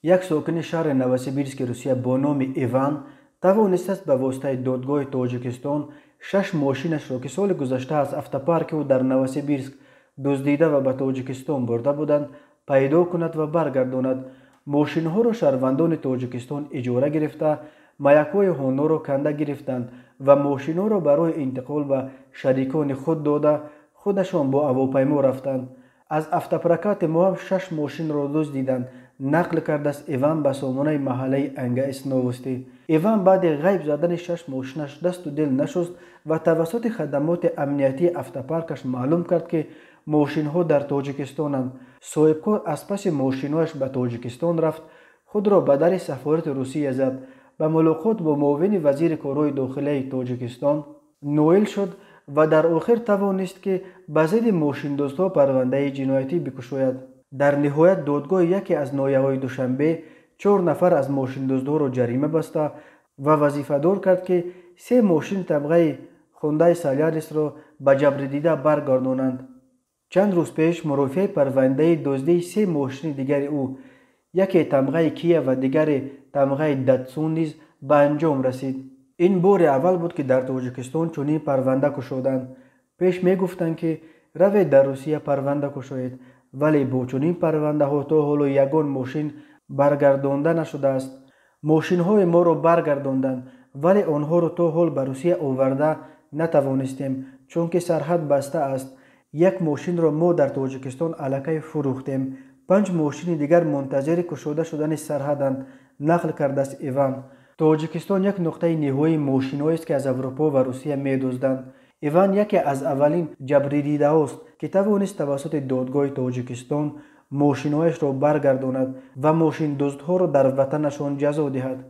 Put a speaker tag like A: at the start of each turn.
A: یک ساکن شهر نوسیبیرسک روسیه با نام ایوان توانسته است به واسطه دادگاه تاجیکستان 6 ماشینش را که سال گذشته از افتاپارک او در نوسیبیرسک دزدیده و به تاجیکستان برده بودند پیدا کند و برگرداند. ماشین ها را شهروندان تاجیکستان اجاره گرفته، مایک‌های هانو را کنده گرفتند و ماشین ها را برای انتقال به شریکان خود داده خودشان با هواپیما رفتند. از افتاپارکات ما 6 ماشین را دزدیدند. نقل کرده است ایوان به سامانه محلی انگیس نووستی. ایوان بعد غیب زدن 6 ماشینش دست و دل نشست و توسط خدمات امنیتی افتاپارکش معلوم کرد که ماشین ها در تاجیکستانند. صاحبکار از پس ماشینهایش به تاجیکستان رفت، خود را به در سفارت روسیه زد، به ملاقات با معاون وزیر کارهای داخلی تاجیکستان نوئل شد و در آخر توانست که به ضد ماشین دزدها پرونده جنایتی بگشاید. در نهایت دادگاه یکی از نایه‌های دوشنبه 4 نفر از ماشین دزدها را جریمه بسته و وظیفه دار کرد که 3 ماشین طبقه خوندای سالیاریس را به جبر دیده برگردانند. چند روز پیش مرافع پرونده دزدی 3 ماشین دیگر او، یکی طبقه کیه و دیگر طبقه داتسون نیز به انجام رسید. این بار اول بود که در تاجیکستان چنین پرونده گشودند. پیش می گفتند که روید در روسیه پرونده گشایید، ولی با چنین پرونده ها تا حالا یگان ماشین برگردانده نشده است. ماشین های ما را برگرداندند ولی آنها را تا حال به روسیه آورده نتوانستیم چون که سرحد بسته است. 1 ماشین را ما در تاجیکستان الکی فروختیم. 5 ماشین دیگر منتظر گشوده شدن سرحدند، نقل کرده است ایوان. تاجیکستان یک نقطه نهایی ماشین‌هایی است که از اروپا و روسیه می‌دزدند. ایوان یکی از اولین جبری دیده است که توانست توسط دادگاه تاجیکستان ماشین‌هایش را برگرداند و ماشین دزدها را در وطنشان جزا دهد.